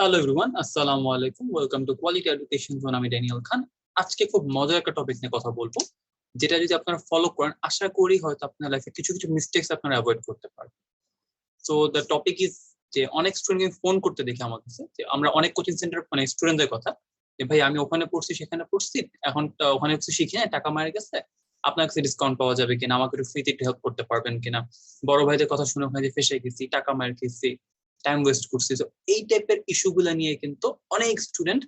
Hello everyone, আসসালামু আলাইকুম। Welcome to quality education zone. আমি ড্যানিয়েল খান। আজকে খুব মজার একটা টপিক নিয়ে কথা বলবো, যেটা যদি আপনারা ফলো করেন আশা করি হয়তো আপনার লাইফে কিছু কিছু মিস্টেকস আপনারা অ্যাভয়েড করতে পারবেন। সো দ্য টপিক ইজ যে অনেক স্টুডেন্ট ফোন করতে দেখি আমার কাছে, যে আমরা অনেক কোচিং সেন্টার মানে স্টুডেন্টদের কথা, যে ভাই আমি ওখানে পড়ছি সেখানে পড়ছি, এখন ওখানে কিছু শিখি না, টাকা মারা গেছে, আপনার কাছে ডিসকাউন্ট পাওয়া যাবে কিনা, আমাকে একটু ফ্রিতে একটু হেল্প করতে পারবেন কিনা, বড় ভাইদের কথা শুনে ওখানে ফেসে গেছি, টাকা মার খেয়েছি, টাইম ওয়েস্ট করছি। তো এই টাইপের ইস্যুগুলো নিয়ে কিন্তু অনেক স্টুডেন্ট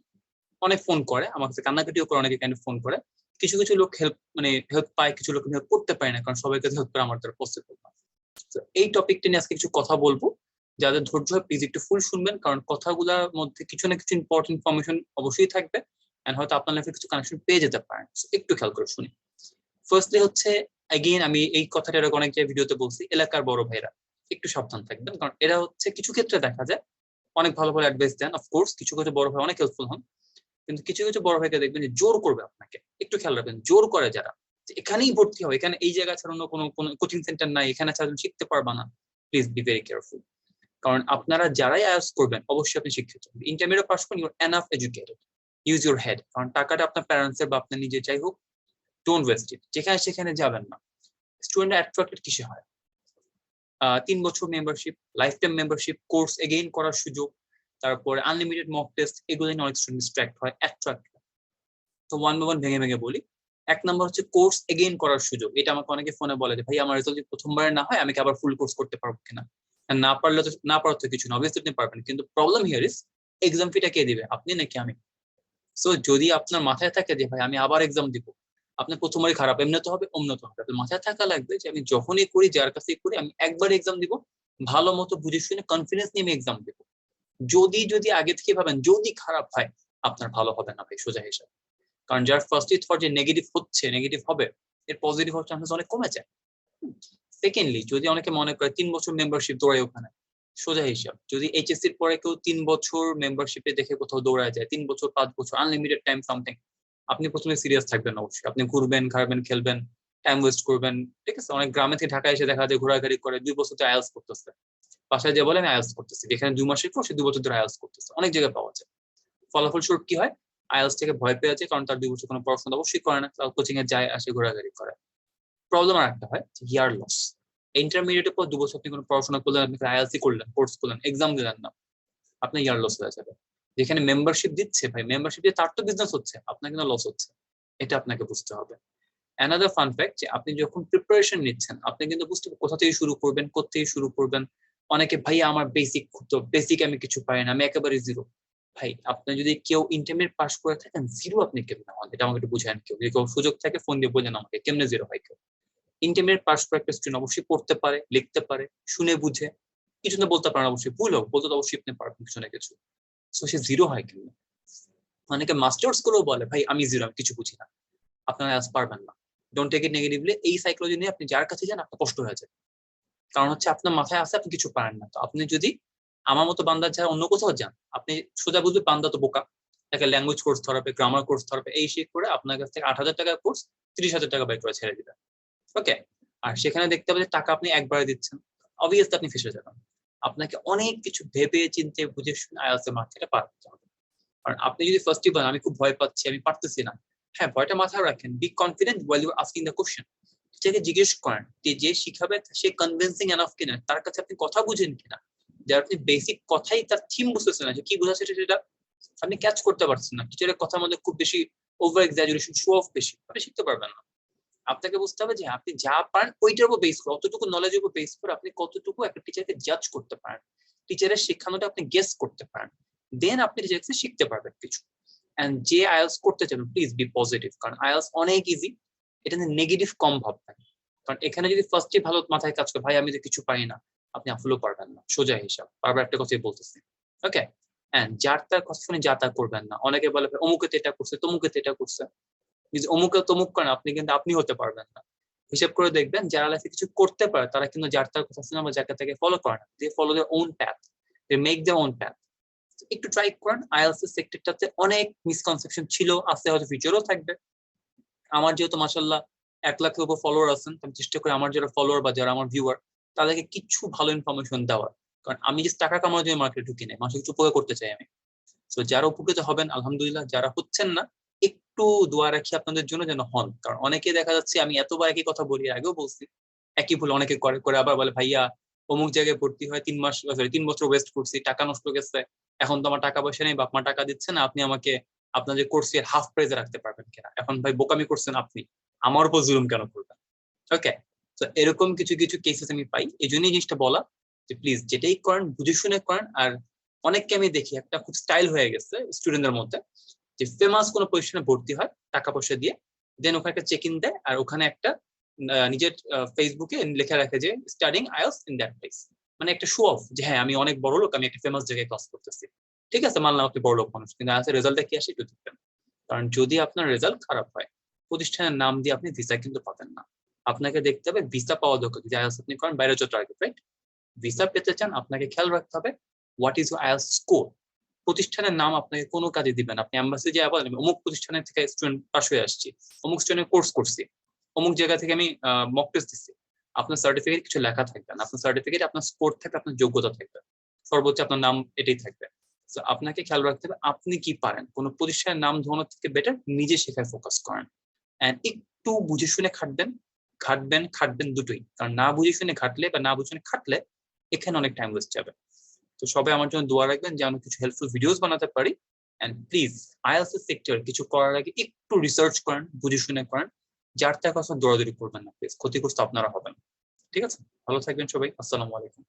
অনেক ফোন করে আমার কাছে, কান্নাকাটিও করে, অনেকে কাইন্ড ফোন করে। কিছু কিছু লোক হেল্প পায়, কিছু লোক হেল্প করতে পারে না, কারণ সবাইকে হেল্প করা আমার দ্বারা পসিবল না। তো এই টপিকটা নিয়ে আজকে কিছু কথা বলবো। যাদের ধৈর্য হয় প্লিজ একটু ফুল শুনবেন, কারণ কথাগুলোর মধ্যে কিছু না কিছু ইম্পর্টেন্ট ইনফরমেশন অবশ্যই থাকবে, এন্ড হয়তো আপনার লাইফে কিছু কানেকশন পেয়ে যেতে পারেন। একটু খেয়াল করে শুনি। ফার্স্টলি হচ্ছে, এগেইন আমি এই কথাটা এরকম অনেক ভিডিওতে বলছি, এলাকার বড় ভাইরা একটু সাবধান থাকবেন, কারণ এরা হচ্ছে কিছু ক্ষেত্রে দেখা যায় অনেক ভালো ভালো অ্যাডভাইস দেন। অফকোর্স কিছু কিছু বড় ভাই অনেক হেল্পফুল হন, কিন্তু কিছু কিছু বড় ভাইকে দেখবেন যে জোর করবে আপনাকে। একটু খেয়াল রাখবেন, জোর করে যারা, এখানেই ভর্তি হয়, এখানে এই জায়গা ছাড়া অন্য কোনো কোচিং সেন্টার নাই, এখানে ছাড়া তুমি শিখতে পারবা না। প্লিজ বি ভেরি কেয়ারফুল, কারণ আপনারা যারাই আয়াস করবেন অবশ্যই আপনি শিক্ষিত, ইন্টারমিডিয়েট পাস করুন, your enough educated, use your head, কারণ টাকাটা আপনার প্যারেন্টসের বা আপনার নিজে যাই হোক, ডোন্ট ওয়েস্ট ইট, যেখানে সেখানে যাবেন না। স্টুডেন্ট অ্যাট্রাক্টেড কিসে হয়? 3 বছর membership, life time membership, course again করার সুযোগ, তারপরে আনলিমিটেড মক টেস্ট, এগুলো নিয়ে অনেক স্টুডেন্ট ডিস্ট্রাক্ট হয়, অ্যাট্রাক্ট হয়। তো ওয়ান বাই ওয়ান ভেঙে ভেঙে বলি। 1 নম্বর হচ্ছে কোর্স এগেইন করার সুযোগ। এটা আমাকে অনেকে ফোনে বলে যে ভাই আমার রেজাল্ট যদি প্রথমবারে না হয়, আমি কি আবার ফুল কোর্স করতে পারবো কিনা? না পারলে তো না পারার তো কিছু না, অবভিয়াসলি আপনি পারবেন, কিন্তু প্রবলেম হিয়ার ইজ এক্সাম ফিটা কে দিবে, আপনি নাকি আমি? সো যদি আপনার মাথায় থাকে যে ভাই আমি আবার এক্সাম দিব, আপনার প্রথমবারই খারাপ, এমনিতে হবে অমনিতে হবে, আপনার মাথায় থাকা লাগবে যে আমি যখনই করি, যার কাছেই করি, আমি একবার এক্সাম দিব, ভালো মতো বুঝে শুনে কনফিডেন্স নিয়ে আমি এক্সাম দিব। যদি যদি আগে থেকে ভাবেন যদি খারাপ হয়, আপনার ভালো হবে না ভাই, সোজা হিসাব। কারণ যার ফার্স্ট থট যে নেগেটিভ হচ্ছে, নেগেটিভ হবে, এর পজিটিভ হওয়ার চান্সেস অনেক কমে যায়। সেকেন্ডলি, যদি অনেকে মনে করে 3 বছর মেম্বারশিপ দৌড়ায় ওখানে, সোজা হিসাব, যদি এইচএসসি এর পরে কেউ 3 বছর মেম্বারশিপে দেখে কোথাও দৌড়ায় যায়, 3 বছর 5 বছর আনলিমিটেড টাইম সামথিং, আপনি প্রথমে সিরিয়াস থাকবেন অবশ্যই, আপনি ঘুরবেন ঘাড়বেন খেলবেন, টাইম ওয়েস্ট করবেন। ঠিক আছে, অনেক গ্রামে থেকে ঢাকা এসে দেখা যায় ঘোরাঘুরি করে 2 বছর তো আইএলস করতেছে, বাসায় যে বলে আমি আইএলস করতেছি, যেখানে 2 মাসের কোর্স 2 বছর ধরে আইএলস করতেছে, অনেক জায়গায় পাওয়া যায়। ফলাফল স্বরূপ কি হয়? আইএলস থেকে ভয় পেয়ে যায়, কারণ তার 2 বছর কোনো পড়াশোনা অবশ্যই করে না, কোচিং এ যায় আসে ঘোরাঘুরি করে। প্রবলেম আর একটা হয়, ইয়ার লস। ইন্টারমিডিয়েটের পর 2 বছর আপনি কোনো পড়াশোনা করলেন, আপনি আইএলসি করলেন, কোর্স করলেন, এক্সাম দিলেন না, আপনার ইয়ার লস হয়ে যাবে। যেখানে মেম্বারশিপ দিচ্ছে ভাই, মেম্বারশিপ দিয়ে তার তো বিজনেস হচ্ছে, আপনার কিন্তু লস হচ্ছে, এটা আপনাকে বুঝতে হবে। অ্যানাদার ফান ফ্যাক্ট, যে আপনি যখন প্রিপারেশন নিচ্ছেন, আপনি কিন্তু বুঝতে হবে কোথা থেকে শুরু করবেন, কোথা থেকে শুরু করবেন। অনেকে ভাই আমার বেসিক, তো বেসিক আমি কিছু পাই না, আমি একেবারে জিরো। ভাই আপনি যদি কেউ ইন্টারমিডিয়েট পাস করে থাকেন, জিরো আপনি কেমনে হন, এটা আমাকে একটু বুঝান। কেউ যদি কেউ সুযোগ থাকে ফোন দিয়ে বলেন আমাকে, কেমনে জিরো হয় কেউ? ইন্টারমিডিয়েট পাস করে একটা স্টুডেন্ট অবশ্যই পড়তে পারে, লিখতে পারে, শুনে বুঝে, কিছু না বলতে পারেন অবশ্যই, ভুল হোক, বলতে তো অবশ্যই আপনি পারবেন কিছু না কিছু। সো সে জিরো হয় কেন? অনেকে মাস্টার্স করেও বলে ভাই আমি জিরো, আমি কিছু বুঝি না। আপনারা আজ পারবেন না, ডোন্ট টেক ইট নেগেটিভলি। এই সাইকোলজি নিয়ে আপনি যার কাছে যান আপনার কষ্ট হয়ে যায়, কারণ হচ্ছে আপনার মাথায় আছে আপনি কিছু পারেন না। তো আপনি যদি আমার মতো বান্দার ছাড়া অন্য কোথাও যান, আপনি সোজা বুঝবে বান্দা তো বোকা, তাকে ল্যাঙ্গুয়েজ কোর্স ধরাবে, গ্রামার কোর্স ধরাবে, এই শিখ করে আপনার কাছ থেকে 8,000 টাকার কোর্স 30,000 টাকা বের করে ছেড়ে দিবে। ওকে, আর সেখানে দেখতে পাবে টাকা আপনি একবারে দিচ্ছেন, অবভিয়াসলি আপনি ফেসে যাবেন। আপনাকে অনেক কিছু ভেবে চিন্তে বুঝে শুনে আইএলটিএস এর মার্কটা পার করতে হবে। কারণ আপনি যদি ফার্স্টই বলেন আমি খুব ভয় পাচ্ছি, আমি পারতেছি না, হ্যাঁ ভয়টা মাথায় রাখেন, be confident while you asking the question. সেটাকে জিজ্ঞেস করেন যে শিখাবে সে কনভিন্সিং এনাফ কিনা, তার কাছে আপনি কথা বুঝেন কিনা, যে আপনি বেসিক কথাই তার থিম বুঝতেছেন না, যে কি বোঝাচ্ছে সেটা আপনি ক্যাচ করতে পারছেন না, টিচারের কথার মধ্যে খুব বেশি ওভার এক্সাজারেশন, শো অফ বেশি, আপনি শিখতে পারবেন না। আপনাকে বুঝতে হবে যে আপনি যা পারেন ওইটার উপর বেস করে, অতটুকু নলেজের উপর বেস করে আপনি কতটুকু একটা টিচারকে জাজ করতে পারেন, টিচারের শিক্ষানোটা আপনি গেস করতে পারেন, দেন আপনি টিচারকে শিখতে পারবেন কিছু। এন্ড যে আইএলটিএস করতে চান প্লিজ বি পজিটিভ, কারণ আইএলটিএস অনেক ইজি, এটা নেগেটিভ কম ভাববেন। কারণ এখানে যদি ফার্স্টে ভালো মাথায় কাজ করে ভাই আমি তো কিছু পারি না, আপনি আসলেও পারবেন না, সোজা হিসাব, বারবার একটা কথাই বলতেছি। ওকে, এন্ড যার তার কথা শুনে যা তা করবেন না। অনেকে বলে অমুকে তো এটা করছে, তমুকে তো এটা করছে, যদি অমুকে তমুক করেন আপনি কিন্তু আপনি হতে পারবেন না। হিসাব করে দেখবেন যারা লাইফে কিছু করতে পারে তারা কিন্তু যার তার কথা শুনে বা যাকে তাকে ফলো করে না, they follow their own path, they make their own path. একটু ট্রাই করেন। আইএলটিএস সেক্টরটাতে অনেক মিসকনসেপশন ছিল, আছে, হয়তো ফিউচারও থাকবে। আমার যেহেতু মাশাআল্লাহ 1 লাখের উপর ফলোয়ার আছেন, আমি চেষ্টা করি আমার যারা ফলোয়ার বা যারা আমার ভিউয়ার তাদেরকে কিছু ভালো ইনফরমেশন দেওয়ার। কারণ আমি যে টাকা কামানোর জন্য মার্কেটে ঢুকি নাই, মানুষের কিছু উপকার করতে চাই আমি। তো যারা উপকৃত হবেন আলহামদুলিল্লাহ, যারা হচ্ছেন না একটু দোয়া রাখি আপনাদের জন্য যেন হন। কারণ অনেকে দেখা যাচ্ছে, আমি এতবার একই কথা বলি, আগেও বলছি, একই ভুল অনেকে করে করে আবার বলে ভাইয়া অমুক জায়গায় ভর্তি হয় 3 মাস, সরি 3 বছর ওয়েস্ট করছি, টাকা নষ্ট গেছে, এখন তো আমার টাকা পয়সা নেই, বাপ মা টাকা দিচ্ছে না, আপনি আমাকে আপনাদের কোর্সের হাফ প্রাইজে রাখতে পারবেন কিনা? এখন ভাই বোকামি করছেন আপনি, আমার উপর জুলুম কেন করবেন? ওকে, তো এরকম কিছু কিছু কেসেস আমি পাই, এই জন্যই জিনিসটা বলা যে প্লিজ যেটাই করেন বুঝে শুনে করেন। আর অনেককে আমি দেখি একটা খুব স্টাইল হয়ে গেছে স্টুডেন্টদের মধ্যে, যে ফেমাস কোনো পজিশনে ভর্তি হয় টাকা পয়সা দিয়ে, দেন ওখানে একটা চেক ইন দেয়, আর ওখানে একটা নিজের ফেসবুকে লেখা রাখে যে studying IELTS in that place. মানে একটা শো অফ যে হ্যাঁ আমি অনেক বড় লোক, আমি একটা ফেমাস জায়গায় ক্লাস করতেছি। ঠিক আছে, মানলাম আপনি বড় লোক মানুষ, কিন্তু আইএলটিএস রেজাল্টটা কি আসে একটু দেখবেন। কারণ যদি আপনার রেজাল্ট খারাপ হয়, প্রতিষ্ঠানের নাম দিয়ে আপনি ভিসা কিন্তু পাবেন না। আপনাকে দেখতে হবে ভিসা পাওয়া দরকার, যদি আইএলটিএস আপনি করেন বাইরে যত টার্গেট, রাইট? ভিসা পেতে চান, আপনাকে খেয়াল রাখতে হবে what is your IELTS score. প্রতিষ্ঠানের নাম আপনাকে কোনো কাজে দিবেন, আপনি এম্বাসি যে বলেন অমুক প্রতিষ্ঠানের থেকে স্টুডেন্ট পাস হয়ে আসছি, অমুক স্টুডেন্ট কোর্স করছি, অমুক জায়গা থেকে আমি মক টেস্ট দিচ্ছি, আপনার সার্টিফিকেট কিছু লেখা থাকবে না, আপনার সার্টিফিকেট আপনার স্কোর থাকবে, আপনার যোগ্যতা থাকবে, সর্বোচ্চ আপনার নাম এটাই থাকবে। তো আপনাকে খেয়াল রাখতে হবে আপনি কি পারেন। কোনো প্রতিষ্ঠানের নাম ধরানোর থেকে বেটার নিজে শেখায় ফোকাস করেন, এন্ড একটু বুঝে শুনে খাটবেন, খাটবেন দুটোই। কারণ না বুঝে শুনে ঘাটলে বা না বুঝে শুনে খাটলে এখানে অনেক টাইম ওয়েস্ট যাবে। তো সবাই আমার জন্য দোয়া রাখবেন যে আমি কিছু হেল্পফুল ভিডিওস বানাতে পারি। এন্ড প্লিজ আইএলটিএস সেক্টর কিছু করার আগে একটু রিসার্চ করেন, বুঝে শুনে করেন, যার টাকা দৌড়াদৌড়ি করবেন না, প্লিজ ক্ষতিগ্রস্ত আপনারা হবেন। ঠিক আছে, ভালো থাকবেন সবাই, আসসালামু আলাইকুম।